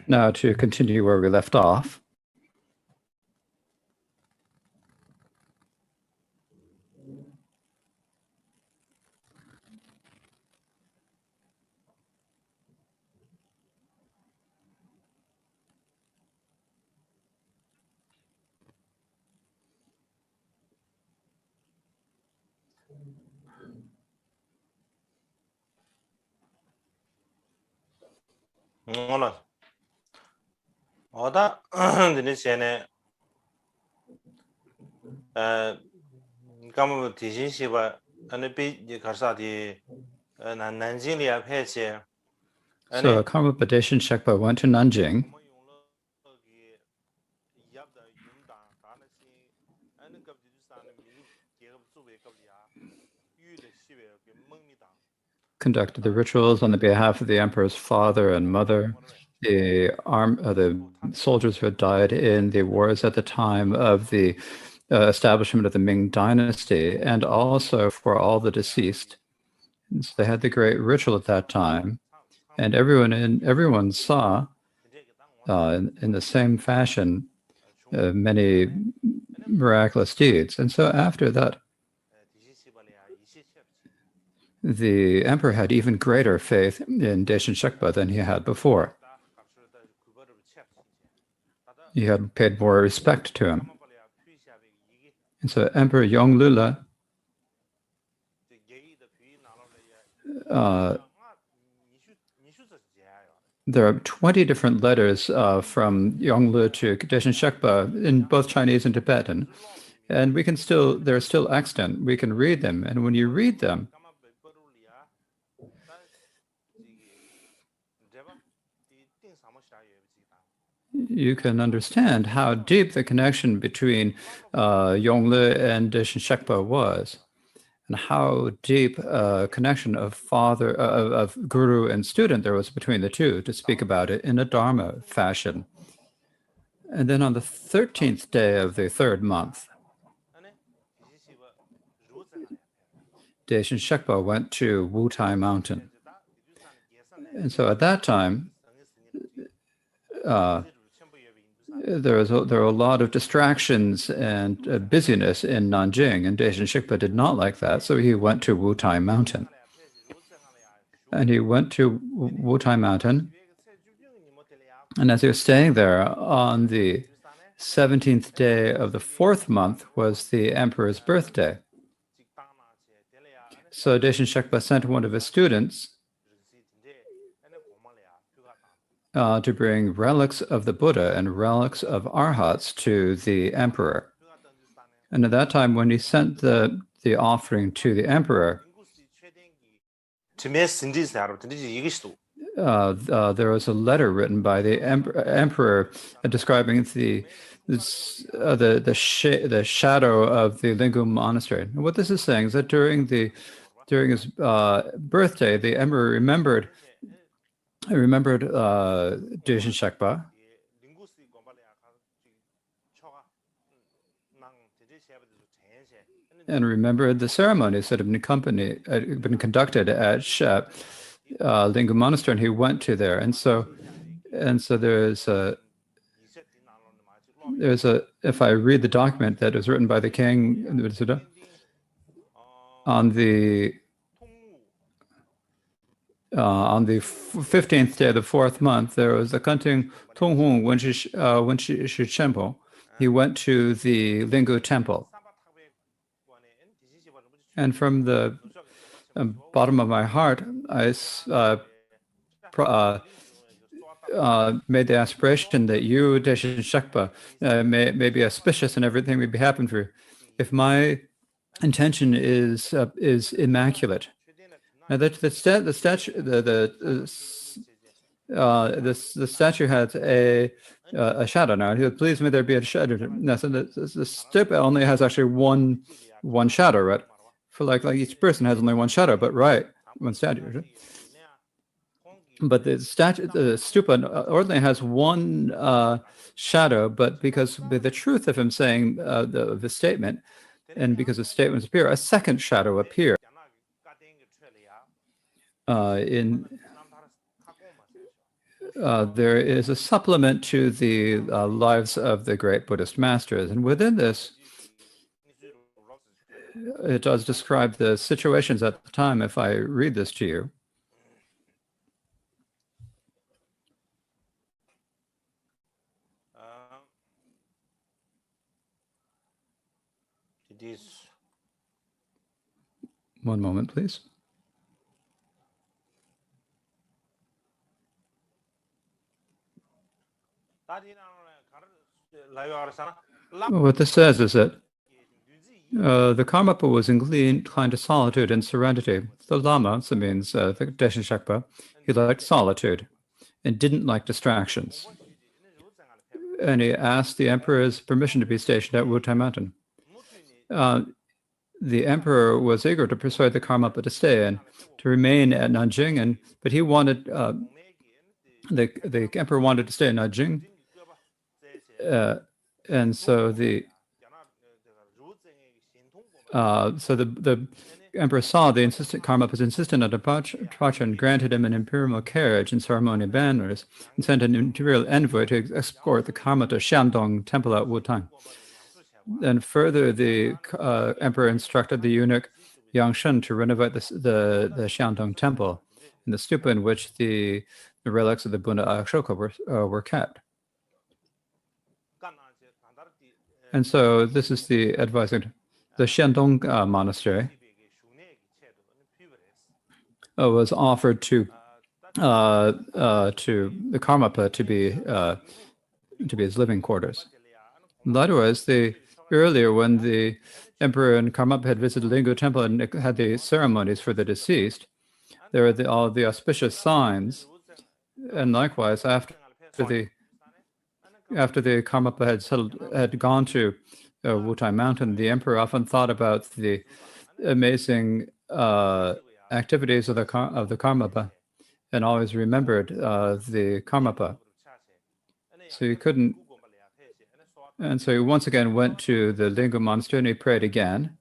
Now to continue where we left off. Oda dini sene kamu tishin shiba ane pi karsa di Nanjing liya peche. So Karmapa Deshin Shekpa went to Nanjing. Conducted the rituals on the behalf of the emperor's father and mother, the soldiers who had died in the wars at the time of the establishment of the Ming Dynasty, and also for all the deceased. And so they had the great ritual at that time, and everyone saw in the same fashion many miraculous deeds. And so after that, the emperor had even greater faith in Deshin Shekpa than he had before. He had paid more respect to him. And so Emperor Yonglula there are 20 different letters from Yongle to Deshin Shekpa in both Chinese and Tibetan. And they're still extant. We can read them. And when you read them, you can understand how deep the connection between Yongle and Deshin Shekpa was, and how deep a connection of guru and student there was between the two, to speak about it in a Dharma fashion. And then on the 13th day of the third month, Deshin Shekpa went to Wutai Mountain. And so at that time, there were a lot of distractions and busyness in Nanjing, and Deshin Shekpa did not like that, so he went to Wutai Mountain. And he went to Wutai Mountain, and as he was staying there, on the 17th day of the fourth month was the emperor's birthday. So Deshin Shekpa sent one of his students to bring relics of the Buddha and relics of arhats to the emperor. And at that time, when he sent the offering to the emperor, there was a letter written by the emperor describing the shadow of the Linggu monastery. And what this is saying is that during his birthday, the emperor remembered Deshin Shekpa, and remembered the ceremonies that had been conducted at Linggu Monastery, and he went to there. And so there's a, if I read the document that was written by the king on the 15th day of the fourth month, there was a Kanting Tonghong Wenshi Temple. He went to the Linggu temple. And from the bottom of my heart, I made the aspiration that you, Deshin Shekpa, may be auspicious and everything may be happening for you. If my intention is immaculate. Now the statue had a shadow. Now, please may there be a shadow. Now, so the stupa only has actually one shadow, right? For like each person has only one shadow, but one statue. Right? But the stupa ordinarily has one shadow, but because the truth of him saying the statement, and because the statements appear, a second shadow appears. in there is a supplement to the lives of the great Buddhist masters, and within this, it does describe the situations at the time. If I read this to you, it is one moment, please. What this says is that the Karmapa was inclined to solitude and serenity. The Lama, so means the Deshin Shakpa, he liked solitude and didn't like distractions. And he asked the emperor's permission to be stationed at Wutai Mountain. The emperor was eager to persuade the Karmapa to stay and to remain at Nanjing, but he wanted the emperor wanted to stay in Nanjing, and so the emperor saw the Karmapa's insistent on departure and granted him an imperial carriage and ceremonial banners, and sent an imperial envoy to escort the Karma to Shandong Temple at Wutang. And further, the emperor instructed the eunuch Yang Shen to renovate the Shandong Temple, in the stupa in which the relics of the Buddha Ashoka were kept. And so this is the advice. The Shandong monastery was offered to the Karmapa to be his living quarters. Likewise, earlier when the emperor and Karmapa had visited Linggu Temple and had the ceremonies for the deceased, there were all the auspicious signs. And likewise, after the Karmapa had gone to Wutai Mountain, the emperor often thought about the amazing activities of the Karmapa, and always remembered the Karmapa. So he couldn't, and so he once again went to the Linggu monastery and he prayed again.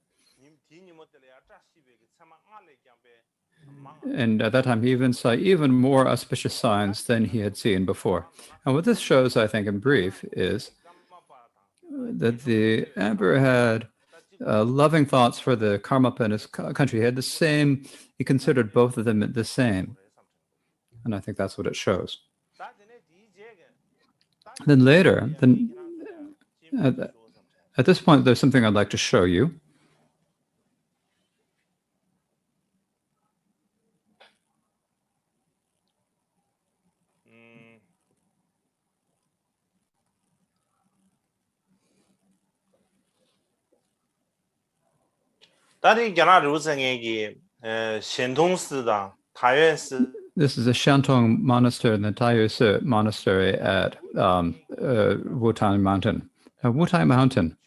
And at that time, he even saw even more auspicious signs than he had seen before. And what this shows, I think, in brief, is that the emperor had loving thoughts for the Karmapa and his country. He considered both of them the same. And I think that's what it shows. Then later, at this point, there's something I'd like to show you. This is the Shantong Monastery and the Taiyuese Monastery at Wutai Mountain. Wutai Mountain.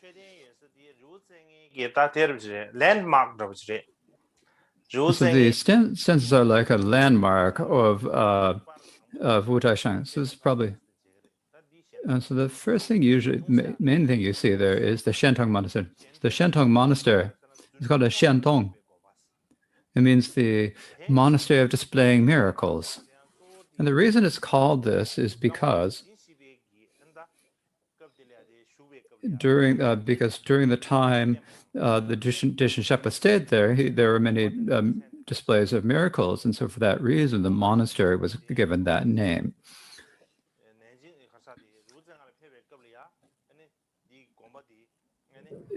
So the stanzas are like a landmark of Wutai Shang. So this is probably. So the first thing, main thing you see there is the Shantong Monastery. The Shantong Monastery is called a Shantong. It means the monastery of displaying miracles. And the reason it's called this is because during the time the Deshin Shakpa stayed there, there were many displays of miracles. And so for that reason, the monastery was given that name.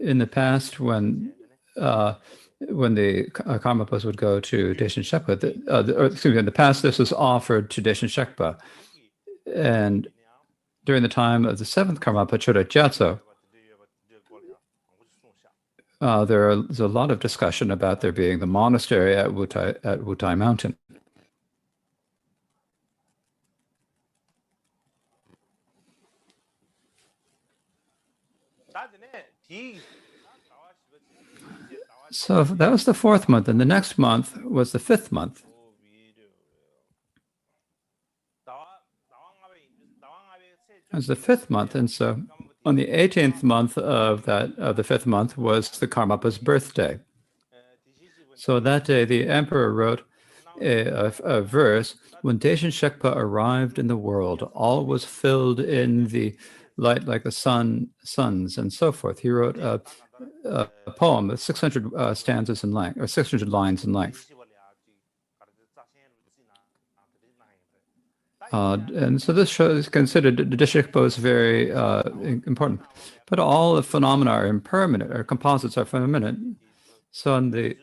In the past, when the Karmapas would go to Deshin Shakpa, in the past this was offered to Deshin Shakpa. And during the time of the seventh Karmapa, Choda Gyatso, there's a lot of discussion about there being the monastery at Wutai Mountain. So that was the fourth month, and the next month was the fifth month. It was the fifth month, and so on the 18th month of the fifth month was the Karmapa's birthday. So that day, the emperor wrote a verse, when Daishin Shekpa arrived in the world, all was filled in the light like the suns, and so forth. He wrote a poem with 600 stanzas in length, or 600 lines in length. And so this show is considered, the Deshikpo is very important. But all the phenomena are impermanent, or composites are permanent. So in the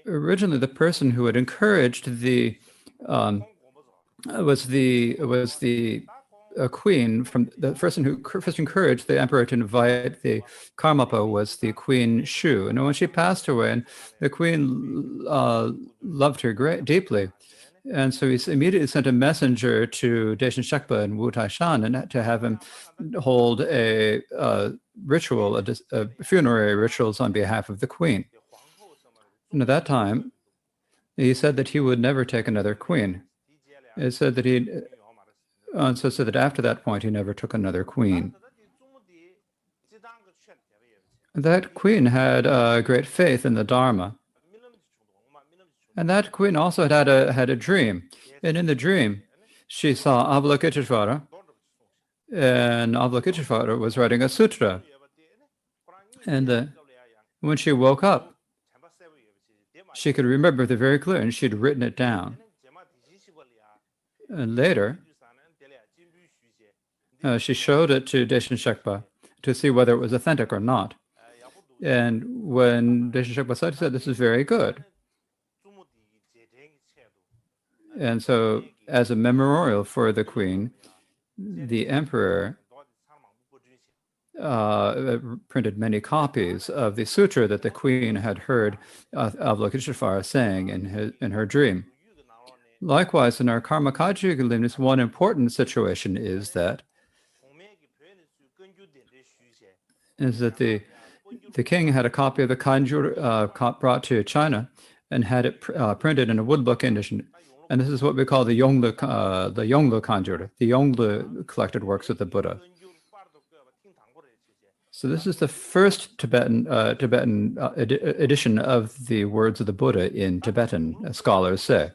originally, the person who had encouraged the was the queen. From the person who first encouraged the emperor to invite the Karmapa was the Queen Shu, and when she passed away, and the queen loved her deeply, and so he immediately sent a messenger to Daishin Shekpa and Wu Taishan and to have him hold a ritual, a funerary rituals on behalf of the queen. And at that time, he said that he would never take another queen. It said that said that after that point, he never took another queen. That queen had great faith in the Dharma. And that queen also had a dream. And in the dream, she saw Avalokiteshvara, and Avalokiteshvara was writing a sutra. And when she woke up, she could remember it very clearly, and she'd written it down. And later, she showed it to Daishin Shekpa to see whether it was authentic or not. And when Daishin Shekpa said, he said, "This is very good." And so, as a memorial for the queen, the emperor printed many copies of the sutra that the queen had heard Avalokiteshvara saying in her dream. Likewise, in our Karmakaji lineage, one important situation is that the king had a copy of the Kanjur brought to China and had it printed in a woodblock edition. And this is what we call the Yonglu Kanjur, the Yonglu collected works of the Buddha. So this is the first Tibetan edition of the words of the Buddha in Tibetan, as scholars say.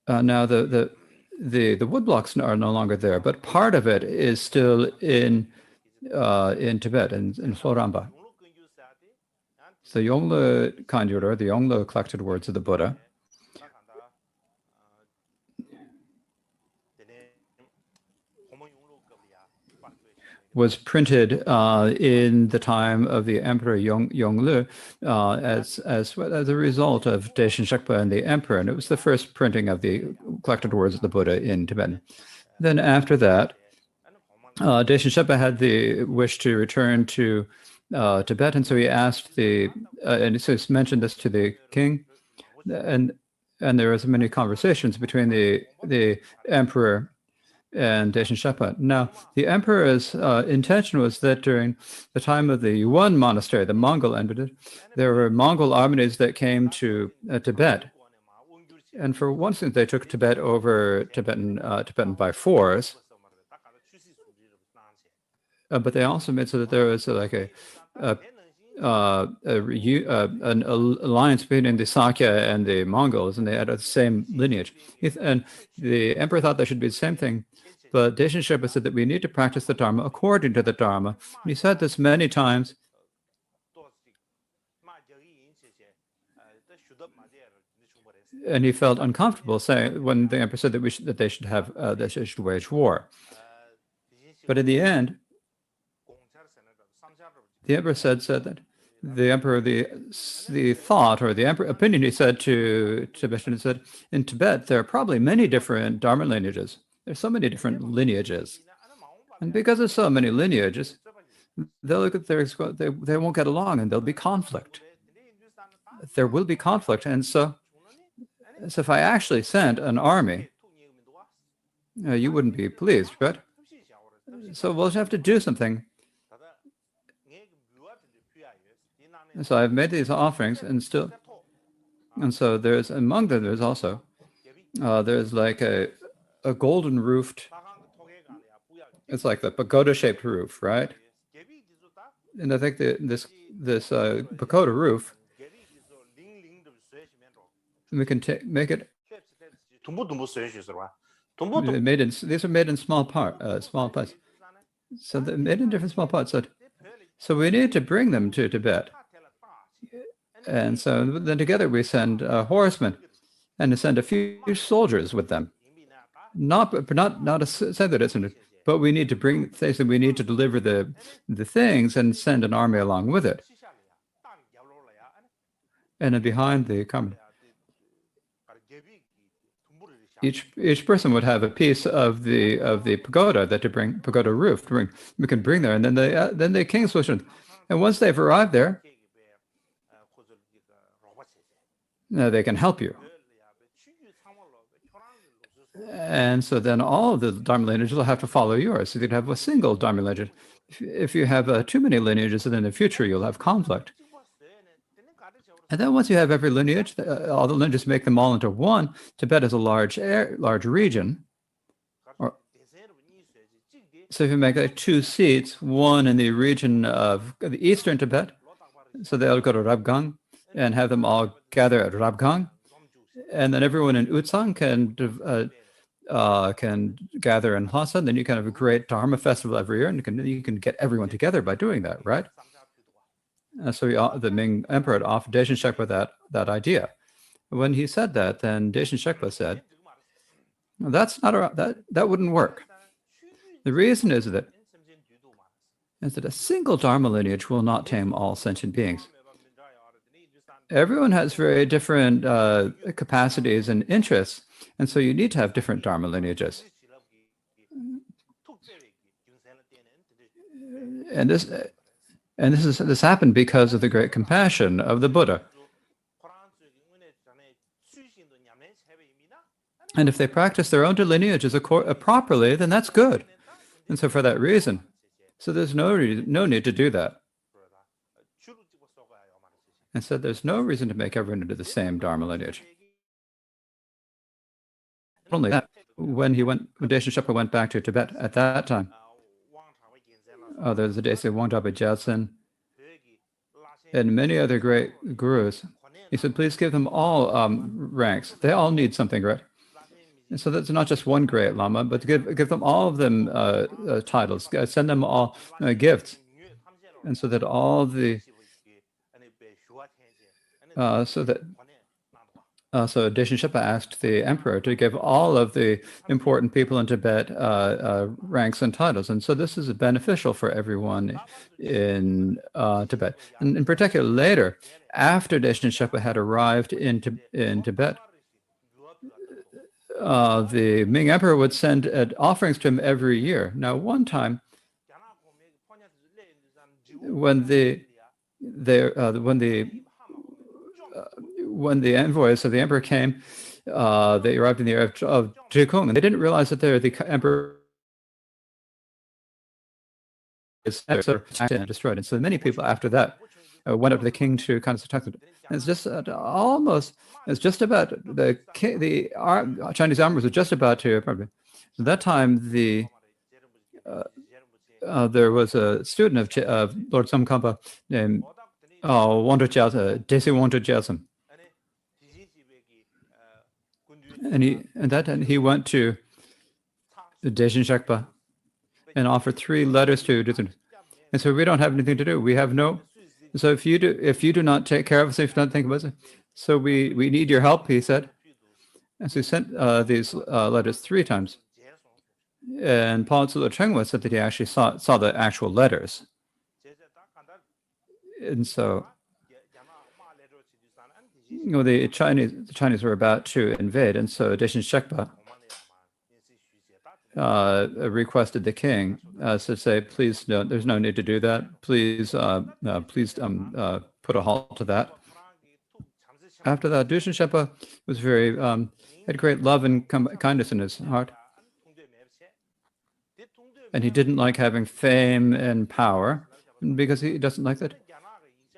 Now the woodblocks are no longer there, but part of it is still in Tibet, in Soramba. So Yonglu Kanjur, the Yonglu collected words of the Buddha, was printed in the time of the Emperor Yonglu as a result of Daishin Shekpa and the emperor, and it was the first printing of the collected words of the Buddha in Tibetan. Then after that, Daishin Shekpa had the wish to return to Tibet, and so he asked and so he mentioned this to the king, and there was many conversations between the emperor and Daishin Shekpa. Now, the emperor's intention was that during the time of the Yuan monastery, the Mongol emperor, there were Mongol armies that came to Tibet, and for one thing, they took Tibet over Tibetan by force. But they also made so that there was an alliance between the Sakya and the Mongols, and they had the same lineage. And the emperor thought there should be the same thing, but Daishin Shekpa said that we need to practice the Dharma according to the Dharma. And he said this many times. And he felt uncomfortable saying when the emperor said that they should wage war. But in the end, the emperor said that the emperor, the thought or the emperor opinion, he said to Tibetan, he said, in Tibet, there are probably many different Dharma lineages. There's so many different lineages. And because there's so many lineages, they'll look at they won't get along and there'll be conflict. There will be conflict. And so if I actually sent an army, you wouldn't be pleased, right? So we'll have to do something. And so I've made these offerings, and so there's among them. There's also there's like a golden roofed. It's like the pagoda-shaped roof, right? And I think that this pagoda roof, we can make it these are made in small parts. So they're made in different small parts. So we need to bring them to Tibet. And so then together we send horsemen and to send a few soldiers with them. Not to say that it's, but we need to we need to deliver the things and send an army along with it. And then behind the common, each person would have a piece of the pagoda pagoda roof. We can bring there, and then the kings will. And once they've arrived there, they can help you. And so then all of the Dharma lineages will have to follow yours. So you'd have a single Dharma lineage. If you have too many lineages, then in the future you'll have conflict. And then once you have every lineage, all the lineages make them all into one. Tibet is a large region. So if you make like 2 seats, one in the region of the eastern Tibet, so they'll go to Rabgang and have them all gather at Rabgang. And then everyone in Utsang can gather in Lhasa. Then you can have a great Dharma festival every year, and you can get everyone together by doing that, right? So the Ming Emperor had offered Deshin Shekpa that idea. When he said that, then Deshin Shekpa said, "That's not that wouldn't work." The reason is that a single Dharma lineage will not tame all sentient beings. Everyone has very different capacities and interests, and so you need to have different Dharma lineages. And this happened because of the great compassion of the Buddha. And if they practice their own lineages properly, then that's good. And so for that reason, so there's no need to do that. And so there's no reason to make everyone into the same Dharma lineage. Not only that, when Deshin Shekpa went back to Tibet at that time, there's the Desi Wangdrapa Gyaltsen and many other great gurus. He said, please give them all ranks. They all need something, right? And so that's not just one great Lama, but give them all of them titles, send them all gifts. And so that all the so Deshin Shekpa asked the emperor to give all of the important people in Tibet ranks and titles, and so this is beneficial for everyone in Tibet. And in particular, later, after Deshin Shekpa had arrived in Tibet, the Ming Emperor would send offerings to him every year. Now, one time, when the envoys of the emperor came, they arrived in the area of Zhikung, and they didn't realize that the emperor is destroyed. And so many people after that went up to the king to kind of talk to him. And it's just it's just about the Chinese armies were just about to probably. So that time there was a student of Lord Tsongkhapa named Wangdra Gyaltsen, Desi Wangdra Gyaltsen. And he went to Deshin Shekpa and offered 3 letters to Dutton. And so we don't have anything to do. We have no. So if you do not take care of us, if you don't think about it, so we need your help, he said. And so he sent these letters 3 times. And Paul Tzu Chengwa said that he actually saw the actual letters. And so the Chinese were about to invade, and so Deshin Shekpa requested the king to say, please, no, there's no need to do that. Please put a halt to that. After that, Deshin Shekpa was had great love and kindness in his heart. And he didn't like having fame and power because he doesn't like that.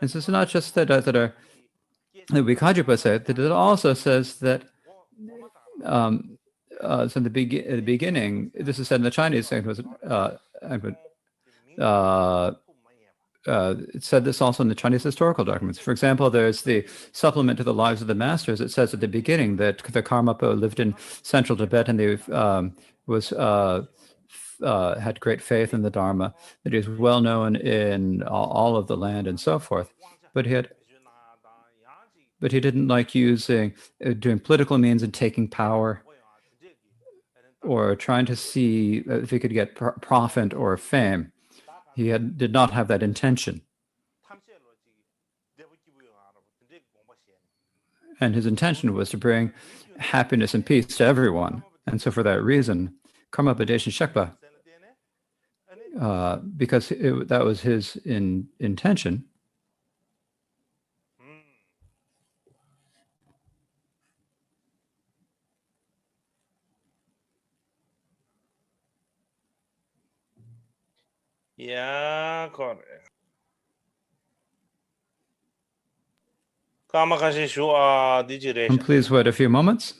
And so it's not just that Vikajipa said, that it also says that so in the beginning, this is said in the Chinese language, it said this also in the Chinese historical documents. For example, there's the supplement to the Lives of the Masters. It says at the beginning that the Karmapa lived in central Tibet and they had great faith in the Dharma, that he was well known in all of the land and so forth. But he didn't like doing political means and taking power or trying to see if he could get profit or fame. He did not have that intention. And his intention was to bring happiness and peace to everyone. And so for that reason, Karmapa Deshin Shekpa, because that was his intention, Yeah, correct. Please wait a few moments.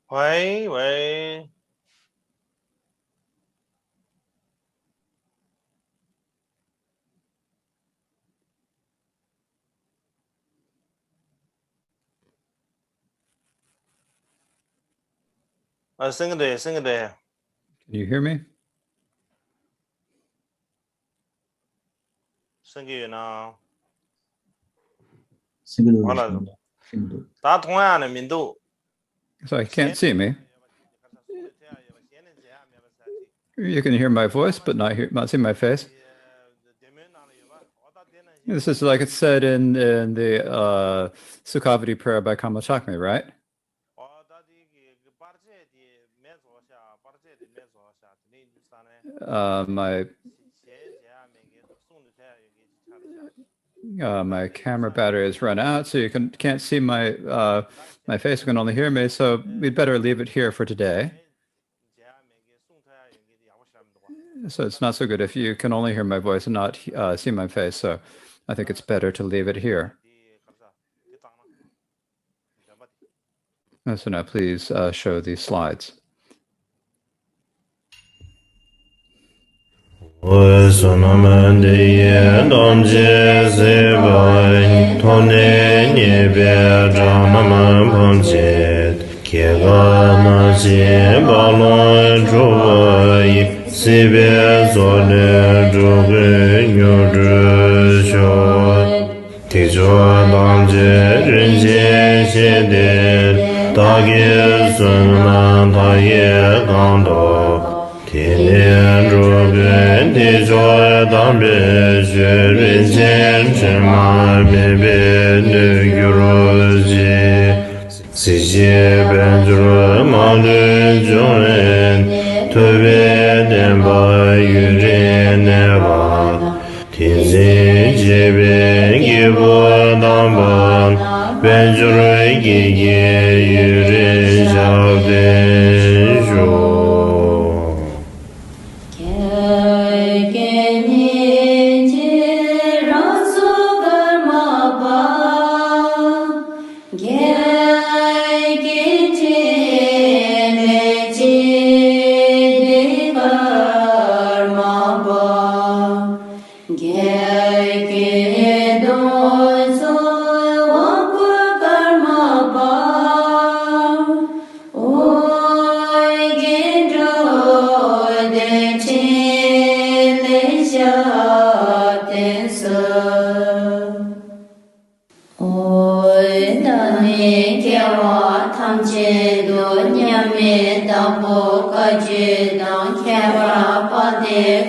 喂喂，升个队，升个队。 Can you hear me? 升个月呢？ Single Voilà. Single. 다同样的民度。 So I can't see me. You can hear my voice, but not see my face. This is like it's said in the Sukhavati prayer by Kamal Chakmi, right? My camera battery has run out, so you can't see my my face. You can only hear me. So we'd better leave it here for today. So it's not so good if you can only hear my voice and not see my face. So I think it's better to leave it here. So now please show these slides. 我所那么的也当接谁拜，同年你别长那么碰见，开个那些巴乱主位，西边做的主个有着学，提出当接人间写的，大概孙满他也刚到。 天天主根地作当别学人间芝麻面别的有罗辑，世界本主马的众人，特别的把与人的把，天生界别给我当把，本主给与人小的说。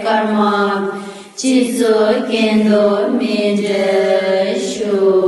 Karma, Jizo Kendo Midre Shu.